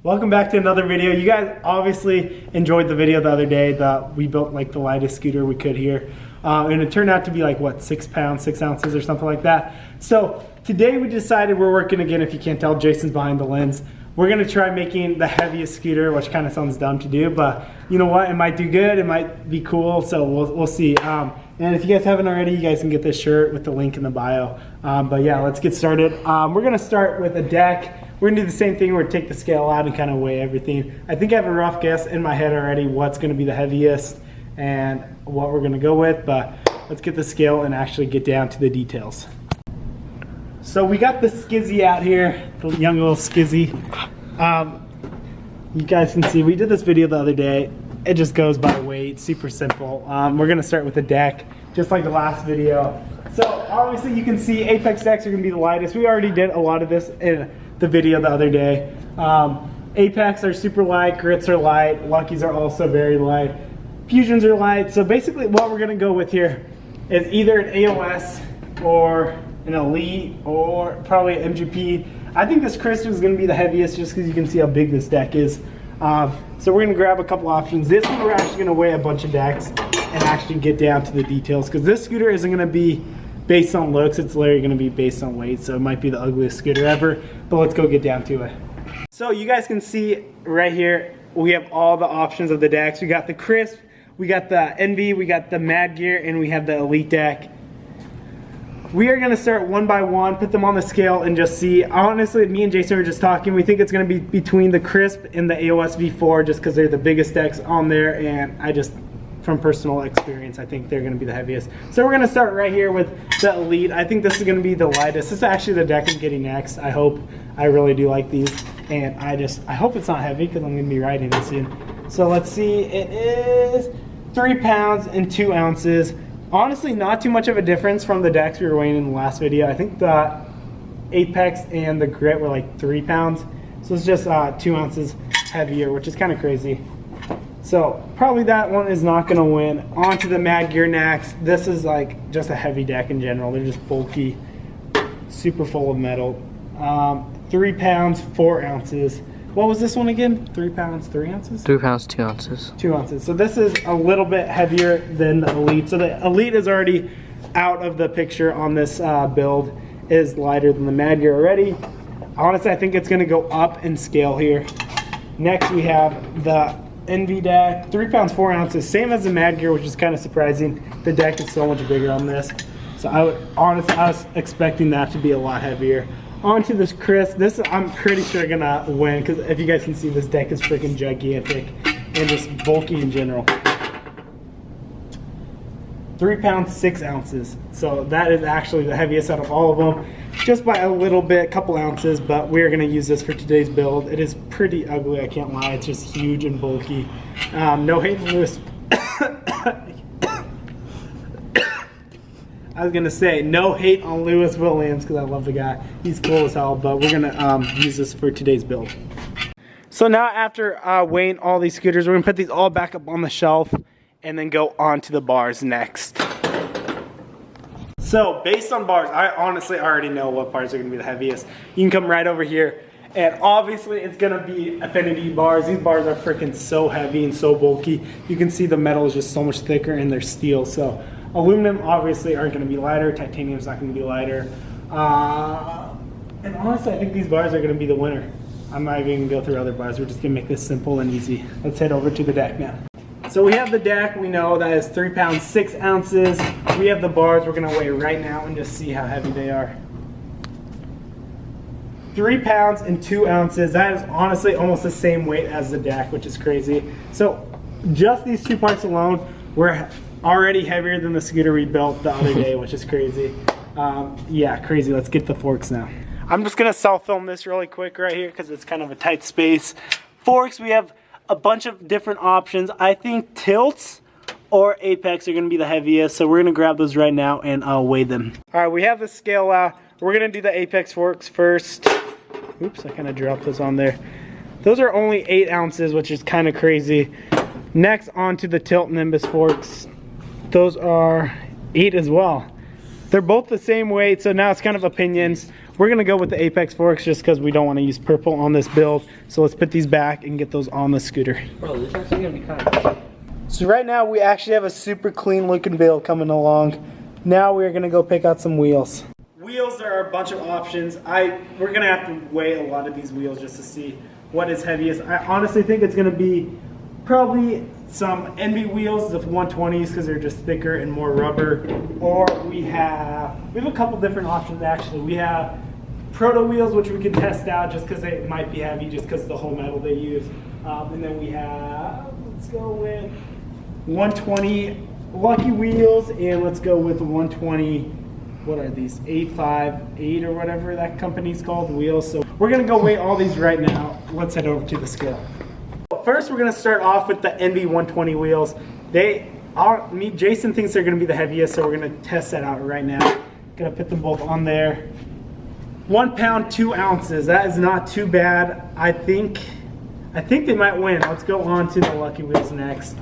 Welcome back to another video. You guys obviously enjoyed the video the other day that we built like the lightest scooter we could here. And it turned out to be like what, 6 pounds, 6 ounces or something like that. So today we decided we're working again. If you can't tell, Jason's behind the lens. We're gonna try making the heaviest scooter, which kind of sounds dumb to do, but you know what? It might do good, it might be cool, so we'll see. And if you guys haven't already, you guys can get this shirt with the link in the bio. But yeah, let's get started. We're gonna start with a deck. We're gonna do the same thing. We're gonna take the scale out and kind of weigh everything. I think I have a rough guess in my head already what's gonna be the heaviest and what we're gonna go with, but let's get the scale and actually get down to the details. So we got the Skizzy out here, the young little Skizzy. You guys can see we did this video the other day. It just goes by weight, super simple. We're gonna start with the deck, just like the last video. So obviously you can see Apex decks are gonna be the lightest. We already did a lot of this in the video the other day. Apex are super light, Grits are light, Luckies are also very light, Fusions are light. So basically what we're gonna go with here is either an AOS or an Elite or probably an MGP. I think this Crisp is gonna be the heaviest just because you can see how big this deck is. So we're gonna grab a couple options. This one we're actually gonna weigh a bunch of decks and actually get down to the details because this scooter isn't gonna be based on looks, it's literally gonna be based on weight, so it might be the ugliest scooter ever, but let's go get down to it. So you guys can see right here, we have all the options of the decks. We got the Crisp, we got the Envy, we got the Mad Gear, and we have the Elite deck. We are gonna start one by one, put them on the scale, and just see. Honestly, me and Jason were just talking, we think it's gonna be between the Crisp and the AOS V4 just because they're the biggest decks on there, and I just, from personal experience, I think they're going to be the heaviest. So we're going to start right here with the Elite. I think this is going to be the lightest. This is actually the deck I'm getting next. I hope. I really do like these. And I hope it's not heavy because I'm going to be riding it soon. So let's see. It is 3 pounds and 2 ounces. Honestly, not too much of a difference from the decks we were weighing in the last video. I think the Apex and the Grit were like 3 pounds. So it's just 2 ounces heavier, which is kind of crazy. So probably that one is not going to win. On to the Mad Gear next. This is like just a heavy deck in general. They're just bulky, super full of metal. 3 pounds, 4 ounces. What was this one again? 3 pounds, 3 ounces? 3 pounds, 2 ounces. 2 ounces. So this is a little bit heavier than the Elite. So the Elite is already out of the picture on this build. It is lighter than the Mad Gear already. Honestly, I think it's going to go up in scale here. Next we have the Envy deck, 3 pounds, 4 ounces, same as the Mad Gear, which is kind of surprising. The deck is so much bigger on this. So I was expecting that to be a lot heavier. On to this Crisp. This I'm pretty sure gonna win because if you guys can see, this deck is freaking gigantic and just bulky in general. 3 pounds, 6 ounces. So that is actually the heaviest out of all of them. Just by a little bit, couple ounces, but we're gonna use this for today's build. It is pretty ugly, I can't lie. It's just huge and bulky. No hate on Lewis. I was gonna say, no hate on Lewis Williams because I love the guy. He's cool as hell, but we're gonna use this for today's build. So now after weighing all these scooters, we're gonna put these all back up on the shelf and then go on to the bars next. So based on bars, I honestly already know what bars are gonna be the heaviest. You can come right over here and obviously it's gonna be Affinity bars. These bars are freaking so heavy and so bulky. You can see the metal is just so much thicker and they're steel. So aluminum obviously aren't gonna be lighter. Titanium's not gonna be lighter. And honestly, I think these bars are gonna be the winner. I'm not even gonna go through other bars. We're just gonna make this simple and easy. Let's head over to the deck now. So we have the deck, we know that is 3 pounds, 6 ounces. We have the bars we're gonna weigh right now and just see how heavy they are. 3 pounds and 2 ounces. That is honestly almost the same weight as the deck, which is crazy. So just these 2 parts alone, we're already heavier than the scooter we built the other day, which is crazy. Yeah, crazy. Let's get the forks now. I'm just gonna self-film this really quick right here because it's kind of a tight space. Forks, we have a bunch of different options. I think Tilts or Apex are going to be the heaviest, so we're going to grab those right now and weigh them. All right, we have the scale out. We're going to do the Apex forks first. Oops, I kind of dropped those on there. Those are only 8 ounces, which is kind of crazy. Next, on to the Tilt Nimbus forks. Those are 8 as well. They're both the same weight, so now it's kind of opinions. We're gonna go with the Apex forks just because we don't want to use purple on this build. So let's put these back and get those on the scooter. Bro, this is actually gonna be kind of... So right now we actually have a super clean looking build coming along. Now we're gonna go pick out some wheels. Wheels, there are a bunch of options. We're gonna have to weigh a lot of these wheels just to see what is heaviest. I honestly think it's gonna be probably some NB wheels, the 120s, because they're just thicker and more rubber. Or we have a couple different options actually. We have Proto wheels, which we can test out just because they might be heavy, just because of the whole metal they use. And then we have, let's go with 120 Lucky wheels, and let's go with 120, what are these, 858 or whatever that company's called, wheels. So we're gonna go weigh all these right now. Let's head over to the scale. First, we're gonna start off with the NB 120 wheels. Jason thinks they're gonna be the heaviest, so we're gonna test that out right now. Gonna put them both on there. 1 pound, 2 ounces. That is not too bad. I think they might win. Let's go on to the Lucky wheels next.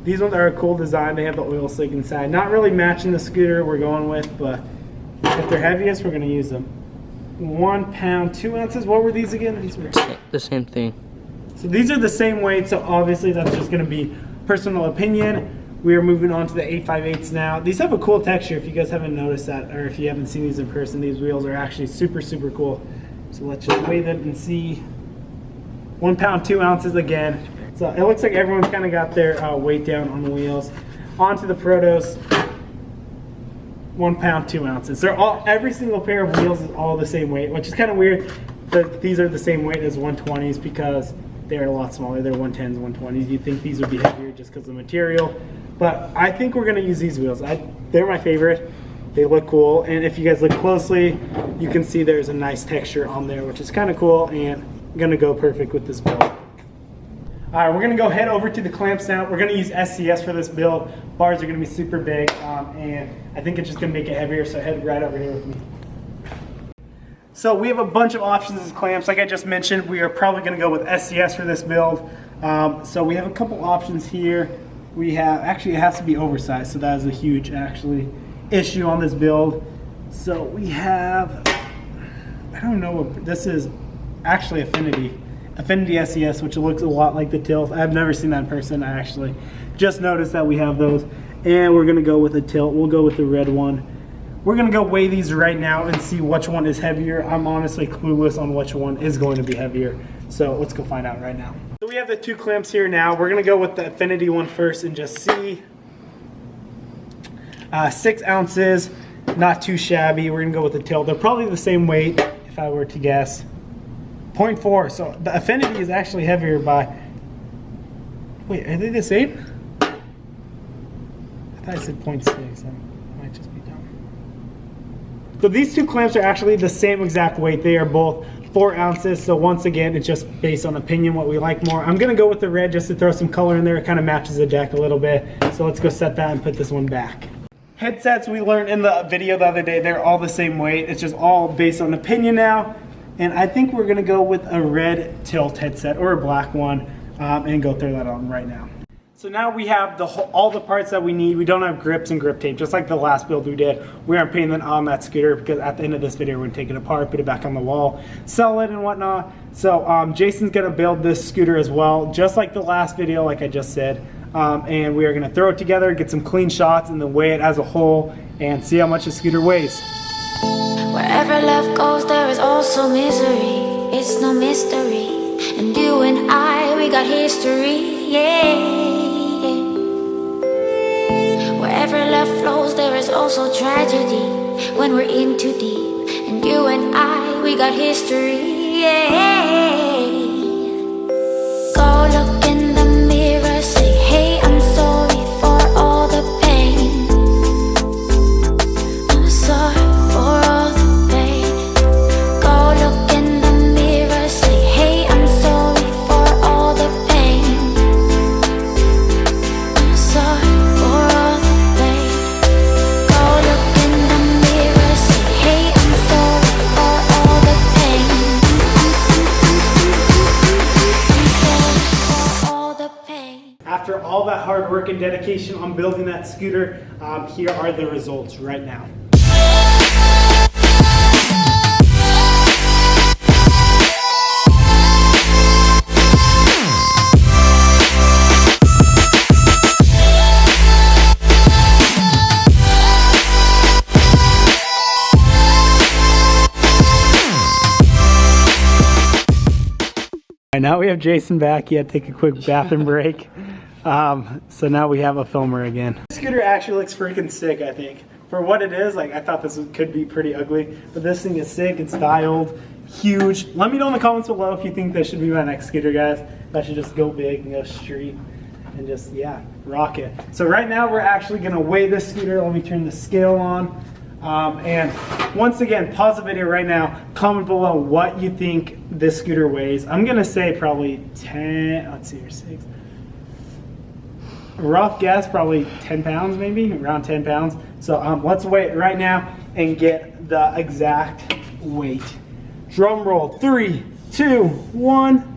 These ones are a cool design. They have the oil slick inside. Not really matching the scooter we're going with, but if they're heaviest, we're gonna use them. 1 pound, 2 ounces. What were these again? These were the same thing. So these are the same weight, so obviously that's just gonna be personal opinion. We are moving on to the 858s now. These have a cool texture if you guys haven't noticed that, or if you haven't seen these in person. These wheels are actually super, super cool. So let's just weigh them and see. 1 pound, 2 ounces again. So it looks like everyone's kind of got their weight down on the wheels. On to the Protos. 1 pound, 2 ounces. Every single pair of wheels is all the same weight, which is kind of weird that these are the same weight as 120s because they're a lot smaller. They're 110s, 120s. You'd think these would be heavier just because of the material. But I think we're going to use these wheels. They're my favorite. They look cool. And if you guys look closely, you can see there's a nice texture on there, which is kind of cool and going to go perfect with this build. All right, we're gonna go head over to the clamps now. We're gonna use SCS for this build. Bars are gonna be super big, and I think it's just gonna make it heavier, so head right over here with me. So we have a bunch of options as clamps. Like I just mentioned, we are probably gonna go with SCS for this build. So we have a couple options here. We have, actually it has to be oversized, so that is a huge, actually, issue on this build. So we have, I don't know what, this is actually Affinity SCS, which looks a lot like the tilt. I've never seen that in person. I actually just noticed that we have those. And we're gonna go with a tilt. We'll go with the red one. We're gonna go weigh these right now and see which one is heavier. I'm honestly clueless on which one is going to be heavier. So let's go find out right now. So we have the two clamps here now. We're gonna go with the Affinity one first and just see. 6 ounces, not too shabby. We're gonna go with the tilt. They're probably the same weight if I were to guess. 0.4, so the Affinity is actually heavier by, wait, are they the same? I thought I said 0.6, I might just be dumb. So these two clamps are actually the same exact weight. They are both 4 ounces, so once again, it's just based on opinion, what we like more. I'm gonna go with the red just to throw some color in there. It kind of matches the deck a little bit. So let's go set that and put this one back. Headsets, we learned in the video the other day, they're all the same weight. It's just all based on opinion now. And I think we're gonna go with a red tilt headset or a black one and go throw that on right now. So now we have all the parts that we need. We don't have grips and grip tape, just like the last build we did. We aren't putting it on that scooter because at the end of this video, we're gonna take it apart, put it back on the wall, sell it and whatnot. So Jason's gonna build this scooter as well, just like the last video, like I just said. And we are gonna throw it together, get some clean shots and then weigh it as a whole and see how much the scooter weighs. Wherever love goes, there is also misery. It's no mystery. And you and I, we got history, yeah. Wherever love flows, there is also tragedy. When we're in too deep. And you and I, we got history, yeah. Go look in the mirror, say, hey, I'm sorry for all the pain. I'm sorry for all the pain. Go look in the mirror, say, hey, I'm sorry for all the pain. I'm sorry for all the pain. Go look in the mirror, say, hey, I'm sorry for all the pain. I'm sorry for all the pain. After all that hard work and dedication on building that scooter, here are the results right now. Right, now we have Jason back. He had to take a quick bathroom break. So now we have a filmer again. This scooter actually looks freaking sick, I think. For what it is, like I thought this could be pretty ugly, but this thing is sick. It's dialed, huge. Let me know in the comments below if you think this should be my next scooter, guys. If I should just go big and go street and just, yeah, rock it. So right now we're actually gonna weigh this scooter. Let me turn the scale on. And once again, pause the video right now. Comment below what you think this scooter weighs. I'm gonna say probably 10, let's see here, 6. Rough guess, probably 10 pounds maybe, around 10 pounds. So let's weigh it right now and get the exact weight. Drum roll, 3, 2, 1.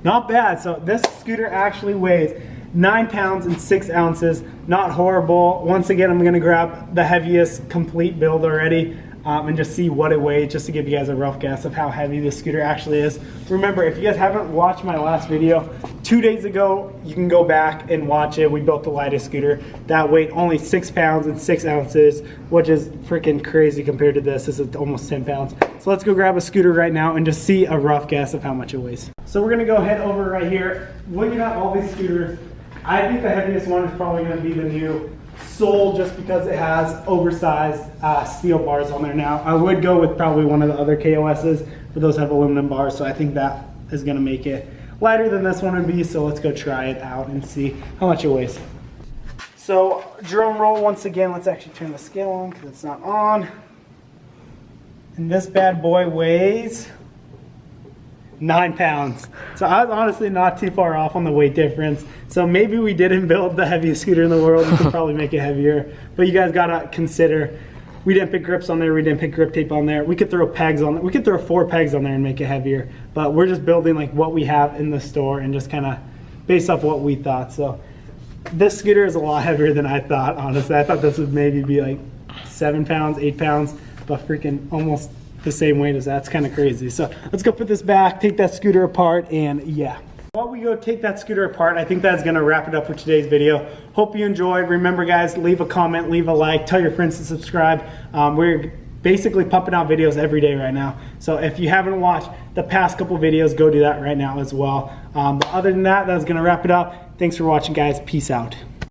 Not bad. So this scooter actually weighs 9 pounds and 6 ounces. Not horrible. Once again, I'm gonna grab the heaviest complete build already and just see what it weighs, just to give you guys a rough guess of how heavy this scooter actually is. Remember, if you guys haven't watched my last video, 2 days ago, you can go back and watch it. We built the lightest scooter that weighed only 6 pounds and 6 ounces, which is freaking crazy compared to this. This is almost 10 pounds. So let's go grab a scooter right now and just see a rough guess of how much it weighs. So we're gonna go head over right here. Looking at all these scooters, I think the heaviest one is probably gonna be the new Soul, just because it has oversized steel bars on there now. I would go with probably one of the other KOS's, but those have aluminum bars, so I think that is gonna make it lighter than this one would be. So let's go try it out and see how much it weighs. So drum roll once again. Let's actually turn the scale on because it's not on. And this bad boy weighs 9 pounds. So I was honestly not too far off on the weight difference. So maybe we didn't build the heaviest scooter in the world. We could probably make it heavier. But you guys gotta consider, we didn't put grips on there, we didn't put grip tape on there. We could throw pegs on there. We could throw 4 pegs on there and make it heavier. But we're just building like what we have in the store and just kind of based off what we thought. So this scooter is a lot heavier than I thought, honestly. I thought this would maybe be like 7 pounds, 8 pounds, but freaking almost the same weight as that. It's kind of crazy. So let's go put this back, take that scooter apart, and yeah. While we go take that scooter apart, I think that's gonna wrap it up for today's video. Hope you enjoyed. Remember guys, leave a comment, leave a like, tell your friends to subscribe. We're basically pumping out videos every day right now. So if you haven't watched the past couple videos, go do that right now as well. But other than that, that's gonna wrap it up. Thanks for watching guys, peace out.